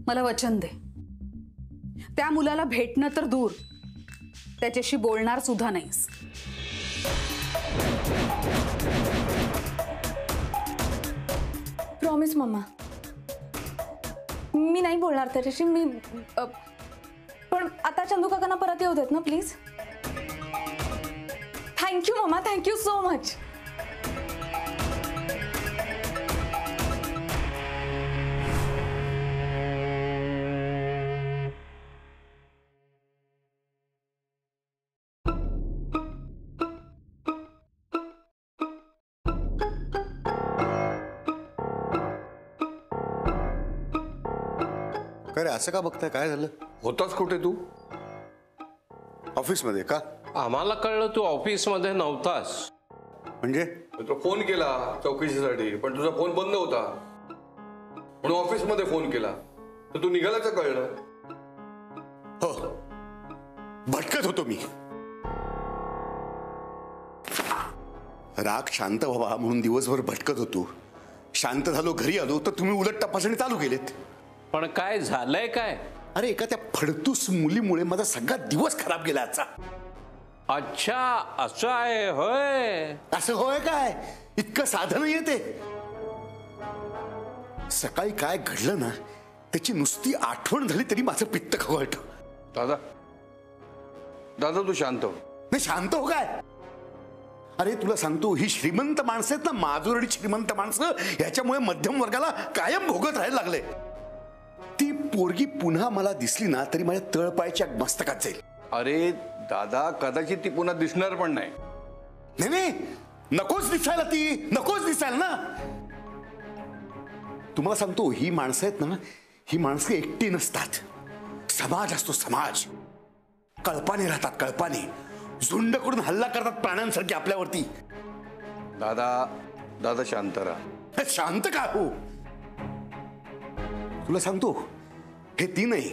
मला वचन दे, त्या मुलाला भेटणं तर दूर, त्याच्याशी बोलणार सुद्धा नाहीस. प्रॉमिस मम्मा, मी नाही बोलणार त्याच्याशी. मी पण आता चंदू काकांना परत येऊ देत ना प्लीज. थँक्यू मम्मा, थँक्यू सो मच. काय रे, असं का बघताय? काय झालं? होतास कुठे तू? ऑफिसमध्ये का? आम्हाला कळलं तू ऑफिसमध्ये नव्हतास. म्हणजे तो फोन केला चौकशीसाठी, पण तुझा फोन बंद होता म्हणून ऑफिसमध्ये फोन केला, तर तू निघाल्याचं कळलं. हो, भटकत होतो मी. राग शांत व्हावा म्हणून दिवसभर भटकत होतो. शांत झालो, घरी आलो तर तुम्ही उलट तपासणी चालू केलेत. पण काय झालंय काय? अरे, एका त्या फडतूस मुलीमुळे माझा सगळा दिवस खराब गेला आजचा. अच्छा, असं आहे होय? असं होय काय? इतकं साधं नाहीये ते. सकाळी काय घडलं ना, त्याची नुसती आठवण झाली तरी माझं पित्त खवळतं. दादा दादा तू शांत हो. नाही, शांत हो काय? अरे तुला सांगतो, ही श्रीमंत माणसं आहेत ना, माजुरडी श्रीमंत माणसं, ह्याच्यामुळे मध्यम वर्गाला कायम भोगत राहायला लागले. ती पोरगी पुन्हा मला दिसली ना तरी माझ्या तळपायच्या मस्तकात जाईल. अरे दादा, कदाचित ती पुन्हा दिसणार पण नाही. नाही नाही, नकोच दिसायला, ती नकोच दिसायला ना. तुम्हाला सांगतो, ही माणसं आहेत ना, ही माणसं एकटी नसतात. समाज असतो, समाज. कळपाने राहतात, कळपाने. झुंड करून हल्ला करतात प्राण्यांसारखे आपल्यावरती. दादा दादा शांत राहा. शांत का हो? तुला सांगतो, हे ती नाही,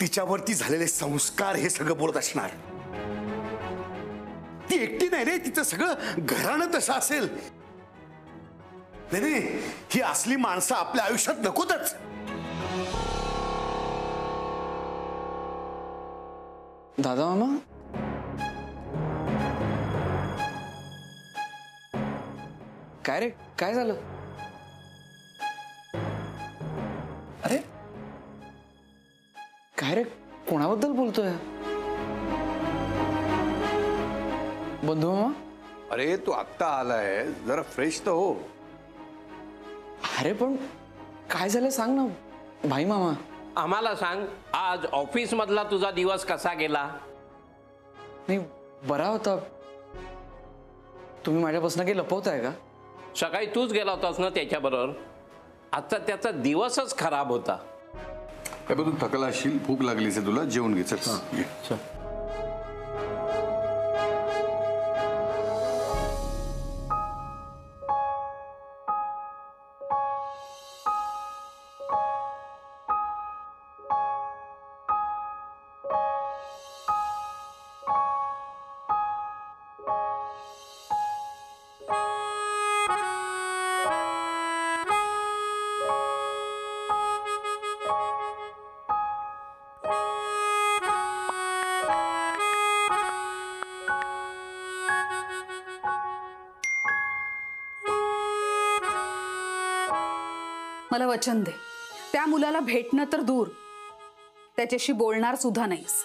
तिच्यावरती झालेले संस्कार हे सगळं बोलत असणार. ती एकटी नाही रे, तिचं सगळं घराणं तसं असेल. नाही, ही असली माणसं आपल्या आयुष्यात नकोतच. दादा मामा, काय रे, काय झालं? अरे काय रे, कोणाबद्दल बोलतोय? बंधू मामा? अरे तू आत्ता आलाय, जरा फ्रेश तर हो. अरे पण काय झालं सांग ना भाई मामा. आम्हाला सांग, आज ऑफिस मधला तुझा दिवस कसा गेला? नाही, बरा होता. तुम्ही माझ्यापासून काही लपवताय का? सकाळी तूच गेला होतास ना त्याच्याबरोबर. आजचा त्याचा दिवसच खराब होता. काय तू थकला असशील, भूक लागलीच आहे तुला, जेवून घे. चल. मला वचन दे, त्या मुलाला भेटणं तर दूर, त्याच्याशी बोलणार सुद्धा नाहीस.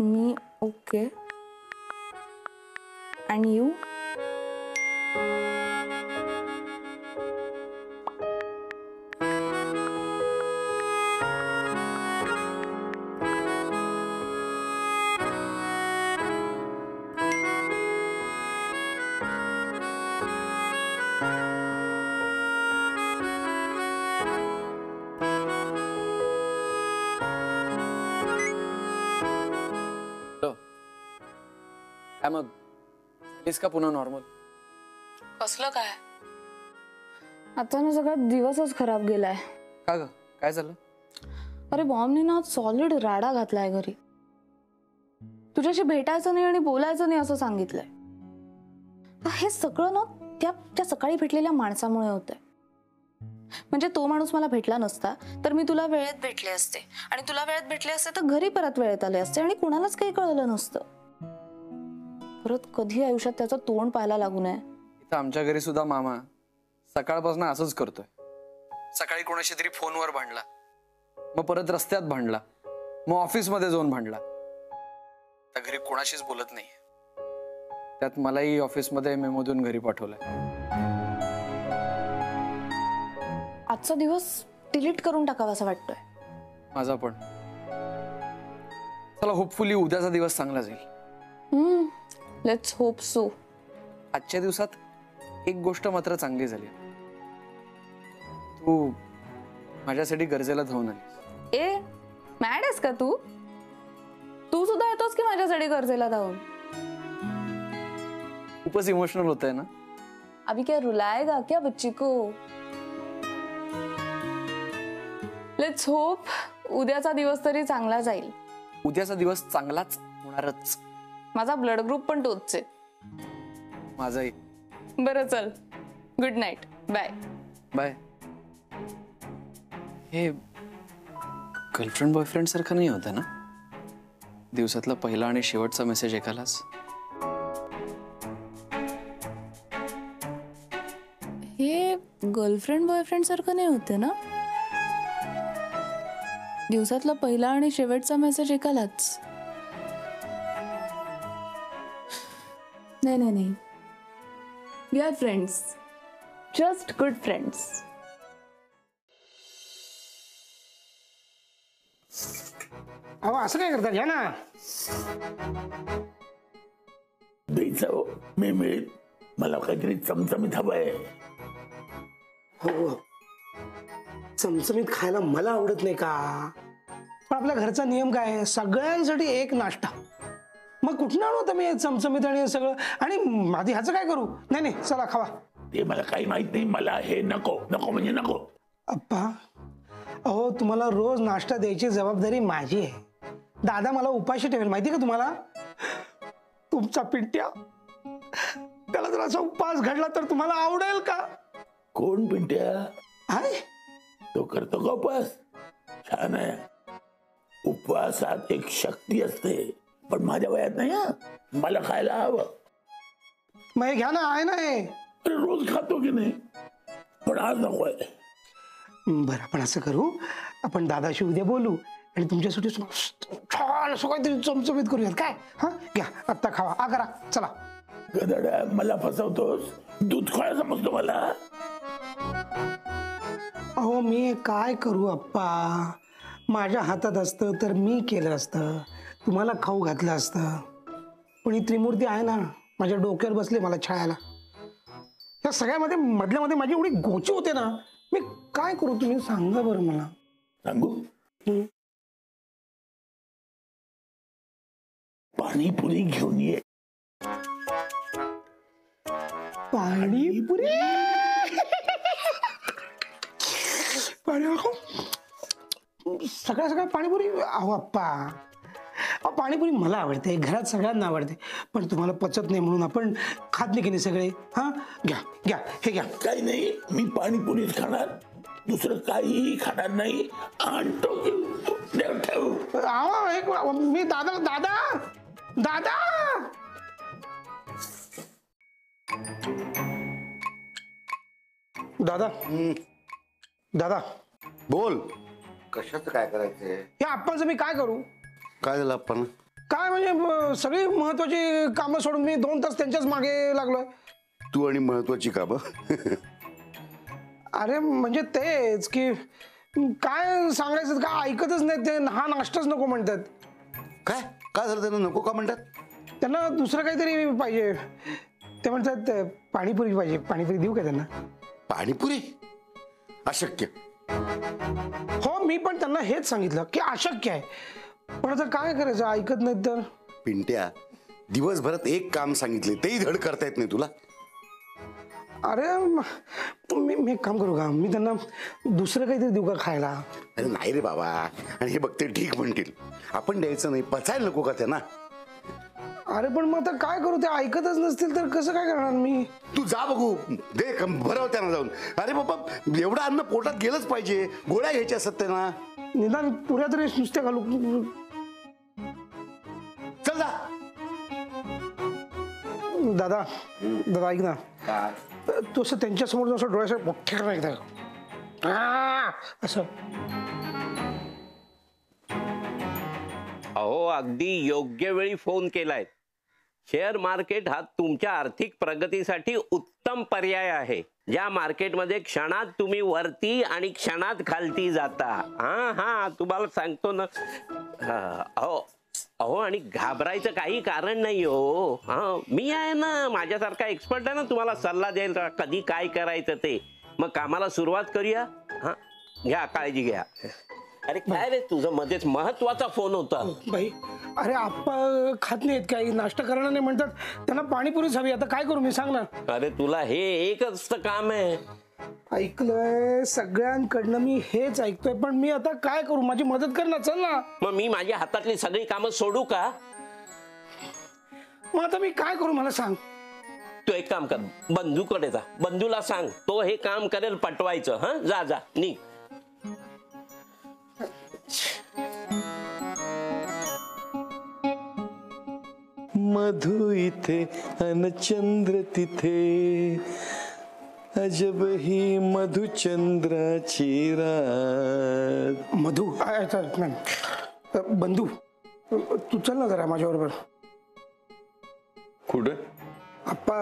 मी ओके. आणि यू? काय मग, झालीस का पुन्हा नॉर्मल? कसलं काय? आता ना सगळा दिवसच खराब गेलाय. का ग, काय झालं? अरे बॉम्बने ना सॉलिड राडा घातलाय घरी. तुझ्याशी भेटायचं नाही आणि बोलायचं नाही असं सांगितलंय. हे सगळं ना त्या सकाळी भेटलेल्या माणसामुळे होतंय. म्हणजे तो माणूस मला भेटला नसता तर मी तुला वेळेत भेटले असते आणि तुला वेळेत भेटले असते तर घरी परत वेळेत आले असते आणि कुणालाच काही कळलं नसतं. परत कधी आयुष्यात त्याचं तोंड पाहायला लागू नये. इथं आमच्या घरी सुद्धा मामा सकाळपासून असंच करतोय. सकाळी कोणाशी तरी फोनवर भांडला, मग परत रस्त्यात भांडला, मग ऑफिसमध्ये जाऊन भांडला. त्या घरी कोणाशीच बोलत नाही. त्यात मलाही ऑफिसमध्ये मेमोदून घरी पाठवलंय. आजचा दिवस डिलीट करून टाकावा असं वाटतोय. माझा पण. चला, होपफुली उद्याचा दिवस चांगला जाईल. Let's hope so. आजच्या दिवसात एक गोष्ट मात्र चांगली झाली. तू माझ्यासाठी गरजेला धावून आलीस. ए मॅड आहेस का तू? तू सुद्धा येतोस की माझ्यासाठी गरजेला धावून? खूपच इमोशनल होत आहे ना. अभी क्या रुलाएगा क्या बच्ची को? लेट्स होप उद्याचा दिवस तरी चांगला जाईल. उद्याचा दिवस चांगलाच होणारच. माझा ब्लड ग्रुप पण तोच आहे. माझाही. बरं चल, गुड नाईट, बाय. बाय. हे गर्लफ्रेंड बॉयफ्रेंड सारखं नाही होतं ना, दिवसातला पहिला आणि शेवटचा मेसेज एकालाच. हे गर्लफ्रेंड बॉयफ्रेंड सारखं नाही होते ना, दिवसातला पहिला आणि शेवटचा मेसेज एकालाच. नाही, we are friends, just good friends. अहो असं काय करता, घ्या ना. द्यायचं हो, मी मिळेल. मला काहीतरी चमचमीत हवंय. हो, चमचमीत खायला मला आवडत नाही का? पण आपल्या घरचा नियम काय आहे, सगळ्यांसाठी एक नाश्ता. मग कुठून आणू आता मी चमचमीत आणि सगळं? आणि आधी ह्याचं काय करू? नाही चला खावा. ते मला काही माहित नाही. मला हे नको नको म्हणजे नको. अप्पा, अहो तुम्हाला रोज नाश्ता द्यायची जबाबदारी माझी आहे. दादा मला उपाशी ठेवेल माहिती का तुम्हाला? तुमचा पिंट्या, त्याला जर असा उपवास घडला तर तुम्हाला आवडेल का? कोण पिंट्या? आहे तो करतो का उपवास? छान आहे. उपवासात एक शक्ती असते, पण माझ्या वयात नाही. मला खायला हवं. मग हे घ्या ना, आहे ना हे. अरे रोज खातो की नाही, पण आज नकोय. बरं, आपण असं करू, आपण दादाशी उद्या बोलू आणि तुमच्यासाठी छान असं काहीतरी चमचमीत करूयात काय? हा घ्या, आत्ता खावा. करा चला. गदड्या, मला फसवतोस. दूध खायला समजतो मला. अहो मी काय करू अप्पा, माझ्या हातात असतं तर मी केलं असतं, तुम्हाला खाऊ घातलं असतं. पण ही त्रिमूर्ती आहे ना, माझ्या डोक्यावर बसले मला छायाला. या सगळ्यामध्ये मधल्यामध्ये माझी एवढी गोची होते ना, मी काय करू तुम्ही सांगा बरं मला. सांगू? पाणीपुरी घेऊन ये. पाणीपुरी? सगळ्या पाणीपुरी? अहो अप्पा, पाणीपुरी मला आवडते, घरात सगळ्यांना आवडते, पण तुम्हाला पचत नाही म्हणून आपण खात नाही की नाही सगळे. हा घ्या घ्या, हे घ्या. काही नाही, मी पाणीपुरीच खाणार, दुसरं काहीही खाणार नाही. आणतो ठेव. मी दादा दादा दादा दादा दादा बोल. कशाचं काय करायचंय? या आप्पांचं मी काय करू? काय झालं आपण? काय म्हणजे सगळी महत्वाची कामं सोडून मी 2 तास त्यांच्याच मागे लागलोय. तू आणि महत्वाची कामं? अरे म्हणजे तेच की काय सांगायचं, काय ऐकतच नाही ते. हा नाश्ताच नको म्हणतात. काय काय झालं त्यांना? नको का म्हणतात? त्यांना दुसरं काहीतरी पाहिजे. ते म्हणतात पाणीपुरी पाहिजे. पाणीपुरी देऊ का त्यांना? पाणीपुरी? अशक्य. हो, मी पण त्यांना हेच सांगितलं की अशक्य आहे. पण आता काय करायचं, ऐकत नाहीत तर. पिंट्या, दिवसभरात एक काम सांगितले तेही धड करता येत नाही तुला. अरे मी एक काम करू का, मी त्यांना दुसरं काहीतरी देऊ का खायला? अरे नाही रे बाबा. आणि हे बघते ठीक म्हणतील, आपण द्यायचं नाही, पचायला नको का त्यांना? अरे पण मग आता काय करू, ते ऐकतच नसतील तर कसं काय करणार मी? तू जा बघू दे भरव त्यांना जाऊन. अरे बाबा एवढं अन्न पोटात गेलंच पाहिजे, गोळ्या घ्यायच्या असतात त्यांना. निदान पुऱ्या तरी नुसत्या घालू. चल जा. दादा दादा ऐक ना, तू असं त्यांच्या समोर असं डोळ्यासमोर मोठे करा एकदा असं. अहो अगदी योग्य वेळी फोन केलाय. शेअर मार्केट हा तुमच्या आर्थिक प्रगतीसाठी उत्तम पर्याय आहे. ज्या मार्केटमध्ये क्षणात तुम्ही वरती आणि क्षणात खालती जाता. हा तुम्हाला सांगतो ना. अहो आणि घाबरायचं काही कारण नाही हो. मी आहे ना, माझ्यासारखा एक्सपर्ट आहे ना तुम्हाला सल्ला द्यायला कधी काय करायचं ते. मग कामाला सुरुवात करूया. घ्या काळजी घ्या. अरे काय रे, तुझं मध्येच महत्वाचा फोन होता. बाई अरे आप्पा खात नाहीत काही, नाश्ता करणार नाही म्हणतात, त्यांना पाणीपुरीच हवी. आता काय करू मी, सांग ना. अरे तुला हे एकच तर काम आहे. ऐकलंय सगळ्यांकडनं मी हेच ऐकतोय, पण मी आता काय करू, माझी मदत कर ना. चल ना. मग मी माझ्या हातातली सगळी कामं सोडू का? मग आता मी काय करू मला सांग. तू एक काम कर, बंधूकडे जा. बंधूला सांग, तो हे काम करेल पटवायचं. जा जा निघ. मधु इथे अन चंद्र तिथे, अजब ही मधुचंद्राची रात. मधु बंधू तू चल ना जरा माझ्या बरोबर. कुठे? आप्पा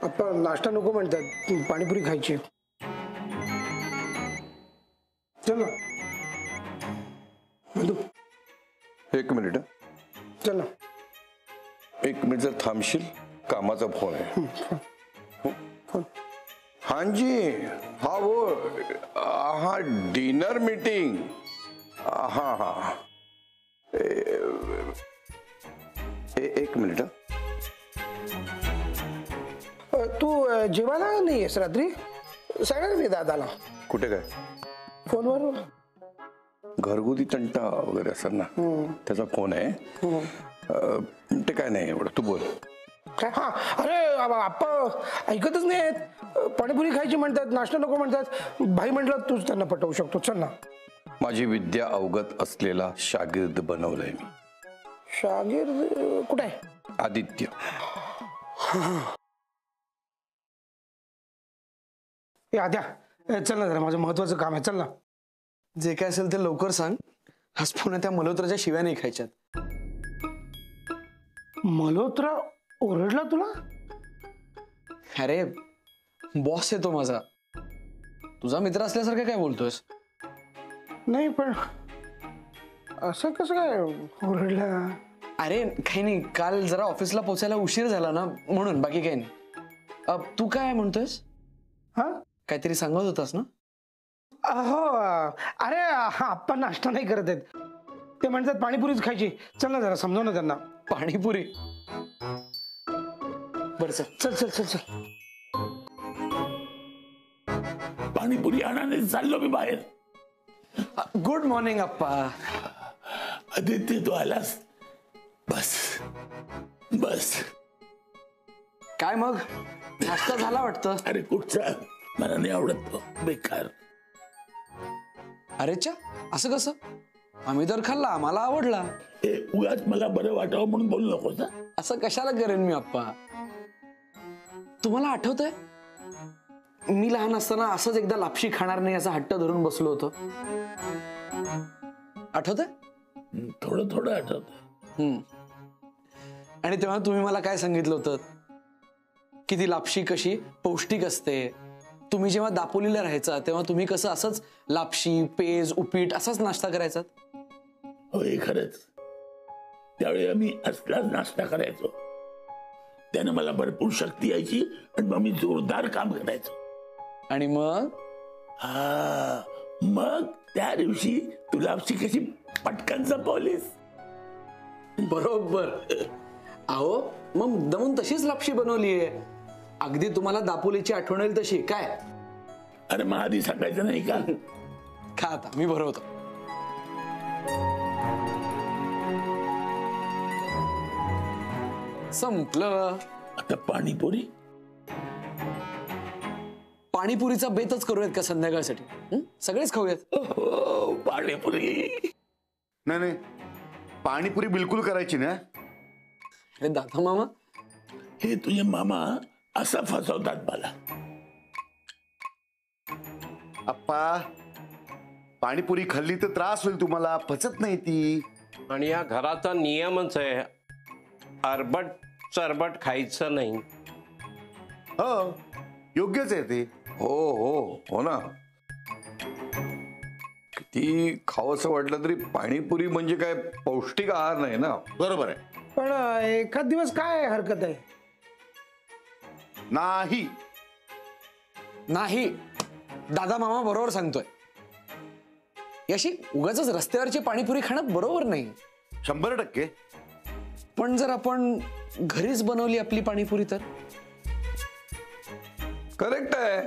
आप्पा नाश्ता नको म्हणतात, पाणीपुरी खायची. चल ना बंधू. एक मिनिट. चल ना. एक मिनिट जर थांबशील, कामाचा फोन आहे. हाँ जी, हाँ वो हाँ डिनर मीटिंग. हाँ हाँ एक मिनिट. तू जेवायला नाही आहेस रात्री? सांगा मी दादाला. कुठे काय? फोनवर घरगुती तंटा वगैरे असतात ना, त्याचा फोन आहे. ते काय नाही एवढं, तू बोल. काय? हा अरे आप्पा ऐकतच नाहीत, पाणीपुरी खायची म्हणतात, नाश्ता नको म्हणतात. भाई म्हटलं तूच त्यांना पटवू शकतो. चल ना. माझी विद्या अवगत असलेला शागिर्द बनवलंय मी. शागिर्द कुठे आहे? आदित्य. आद्या चल ना जरा, माझं महत्वाचं काम आहे. चल ना. जे काय असेल ते लवकर सांग. आज पुन्हा त्या मल्होत्राच्या शिव्या नाही खायच्यात. मल्होत्रा ओरडला तुला? अरे बॉस आहे तो माझा. तुझा मित्र असल्यासारखं काय बोलतोयस? नाही पण असं कसं काय ओरडला? अरे काही नाही, काल जरा ऑफिसला पोचायला उशीर झाला ना म्हणून, बाकी काही नाही. तू काय म्हणतोयस? हा काहीतरी सांगत होतास ना? हो अरे हा आप्पा नाश्ता नाही करत आहेत, ते म्हणतात पाणीपुरीच खायची. चल ना जरा समजाव ना त्यांना. पाणीपुरी? बरं चल चल चल चल चल. पाणीपुरी आणायला चाललो मी बाहेर. गुड मॉर्निंग अप्पा. आदित्य तू आलास? बस बस. काय मग नाश्ता झाला वाटतं? अरे कुठचा, मला नाही आवडत तो, बेकार. अरे चा असं कसं? आम्ही तर खाल्ला, आम्हाला आवडला. उगाच मला बरं वाटावं म्हणून बोलू नकोस. असं कशाला करेन मी अप्पा? तुम्हाला आठवतंय मी लहान असताना असंच एकदा लापशी खाणार नाही असा हट्ट धरून बसलो होतो? आठवतंय? थोडं थोडं आठवतंय. आणि तेव्हा तुम्ही मला काय सांगितलं होतं की ती लापशी कशी पौष्टिक असते. तुम्ही जेव्हा दापोलीला राहायचा तेव्हा तुम्ही कसं असंच लापशी, पेज, उपीट असाच नाश्ता करायचा. होय खरंच. त्यावेळी आम्ही असलाच नाश्ता करायचो. त्याने मला भरपूर शक्ती यायची आणि मग मी जोरदार काम करायचो. आणि मग मग त्या दिवशी तू लापशी कशी पटकन जपवलीस. बरोबर. अहो मग मुद्दामून तशीच लापशी बनवलीये, अगदी तुम्हाला दापोलीची आठवण येईल तशी. काय? अरे मग आधी सांगायचं नाही का? खा आता, मी भरवतो. संपलं. आता पाणीपुरी. पाणीपुरीचा बेतच करूयात का संध्याकाळसाठी? सगळेच खाऊयात. हो, पाणीपुरी. नाही नाही, पाणीपुरी बिलकुल करायची ना. अरे दादा मामा, हे तुझे मामा असं फसवतात मला. आप्पा, पाणीपुरी खाल्ली तर त्रास होईल तुम्हाला, पचत नाही ती. आणि या घराचा नियमच आहे, अरबट चरबट खायचं नाही. हो, योग्यच आहे ते. हो हो हो ना. किती खावंसं वाटलं तरी पाणीपुरी म्हणजे काय पौष्टिक आहार नाही ना. बरोबर आहे. पण एखाद दिवस काय हरकत आहे? नाही नाही, दादा मामा बरोबर सांगतोय. याशी उगाच रस्त्यावरची पाणीपुरी खाणं बरोबर नाही. 100%. पण जर आपण घरीच बनवली आपली पाणीपुरी तर? करेक्ट आहे.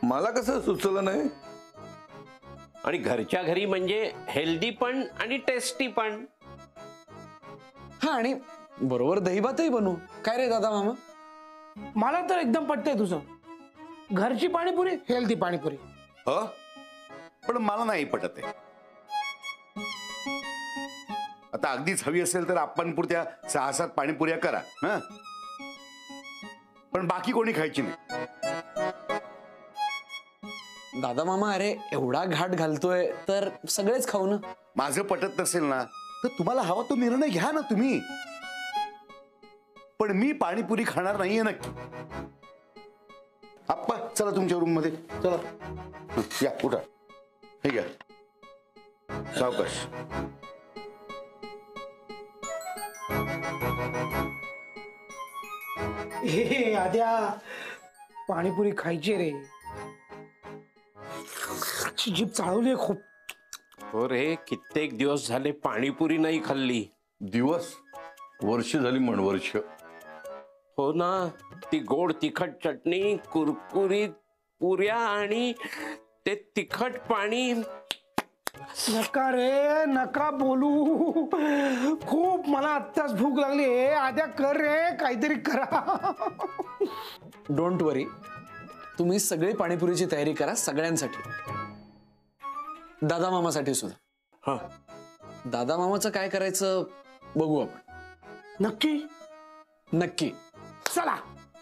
मला कसं सुचलं नाही. आणि घरच्या घरी म्हणजे हेल्दी पण आणि टेस्टी पण. हा, आणि बरोबर दहीभातही बनवू. काय रे दादा मामा? मला तर एकदम पटतंय तुझं. घरची पाणीपुरी, हेल्दी पाणीपुरी. हो, पण मला नाही पटत आहे. आता अगदीच हवी असेल तर आपण पुरत्या 6-7 पाणीपुऱ्या करा, हा, पण बाकी कोणी खायची नाही. दादा मामा, अरे एवढा घाट घालतोय तर सगळेच खाऊ ना. माझं पटत नसेल ना तर तुम्हाला हवा तो निर्णय घ्या ना तुम्ही. पण मी पाणीपुरी खाणार नाहीये नक्की. आप्पा, चला तुमच्या रूम मध्ये चला. या, उठा. हे घ्या, सावकाश. हे आद्या, पाणीपुरी खायची रे. जीभ चाळवली खूप. हो रे, कित्येक दिवस झाले पाणीपुरी नाही खाल्ली. दिवस, वर्ष झाली म्हण, वर्ष. हो ना, ती गोड तिखट चटणी, कुरकुरीत पुऱ्या आणि ते तिखट पाणी. नका रे, नका बोलू. खूप मला आत्ताच भूक लागली. आद्या, कर रे, काहीतरी करा. डोंट वरी, तुम्ही सगळी पाणीपुरीची तयारी करा सगळ्यांसाठी, दादा मामासाठी सुद्धा. हा, दादा मामाचं काय करायचं बघू आपण. नक्की? नक्की. चला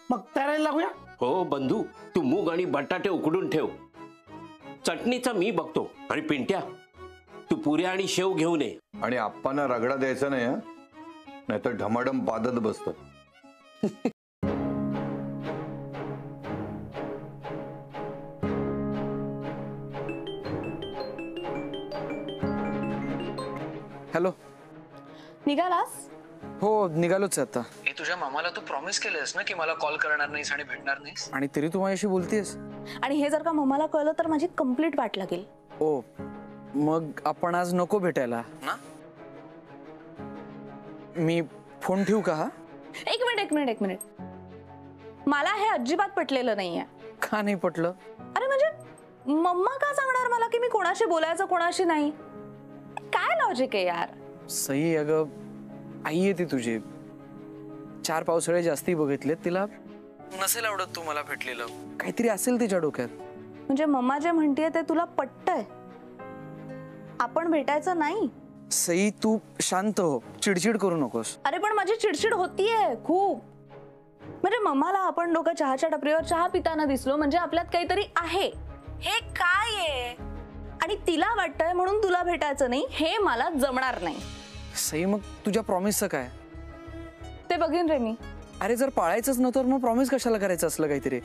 मग तयारीला लागूया. हो बंधू, तू मूग आणि बटाटे उकडून ठेव. चटणीचा मी बघतो. आणि पिंट्या, तू पुऱ्या आणि शेव घेऊन ये. आणि आप्पांना रगडा द्यायचा नाही, हा, नाहीतर ढमाडम पादत बसतं. हॅलो. निघालास? हो, निघालोच आहे आता. तुझ्या मामाला तू प्रॉमिस केलंस ना की मला कॉल करणार नाहीस आणि भेटणार नाहीस, आणि तरी तू माझ्याशी बोलतेस. आणि हे जर का मम्माला कळलं तर माझी कंप्लीट वाट लागेल. ओ, मग आपण आज नको भेटायला ना? मी फोन ठेवू का? हा, एक मिनिट. मला हे अजिबात पटलेलं नाहीये. का नाही पटलं? अरे म्हणजे मम्मा का सांगणार मला की मी कोणाशी बोलायचं कोणाशी नाही? काय लॉजिक आहे यार? सई, अगं आई आहे ती तुझी. 4 पावसाळे जास्ती बघितले, तिला नसेल आवडत तू मला भेटलेलं. काहीतरी असेल तिच्या डोक्यात. म्हणजे मम्मा जे म्हणतेय ते तुला पटतंय? आपण भेटायचं नाही? सई, तू शांत हो, चिडचिड करू नकोस. अरे पण माझी चिडचिड होतीये खूप. म्हणजे मम्माला आपण दोघं चहाच्या टपरीवर चहा पिताना दिसलो म्हणजे आपल्यात काहीतरी आहे. हे काय आहे? आणि तिला वाटतंय म्हणून तुला भेटायचं नाही, हे मला जमणार नाही. सई, मग तुझ्या प्रॉमिसचं काय? ते बघीन रे मी. अरे जर पाळायचंच नव्हतं मग प्रॉमिस कशाला करायचं असलं काहीतरी?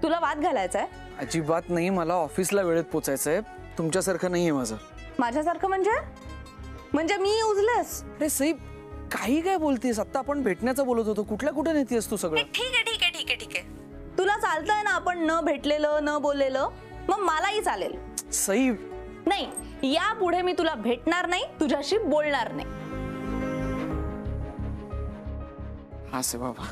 तुला वाद घालायचाय? अजिबात नाही, मला ऑफिसला वेळेत पोचायचंय. तुमच्यासारखं नाहीये माझं. माझ्यासारखं म्हणजे मी युजलेस? अरे सई, काही काय बोलतेस? आता आपण भेटण्याचं बोलत होतो, कुठे नेतेस तू सगळं? ठीक आहे. तुला चालतंय ना आपण न भेटलेलं न बोललेलं? मग मलाही चालेल. सई, नाही, यापुढे मी तुला भेटणार नाही, तुझ्याशी बोलणार नाही. हा से बाबा.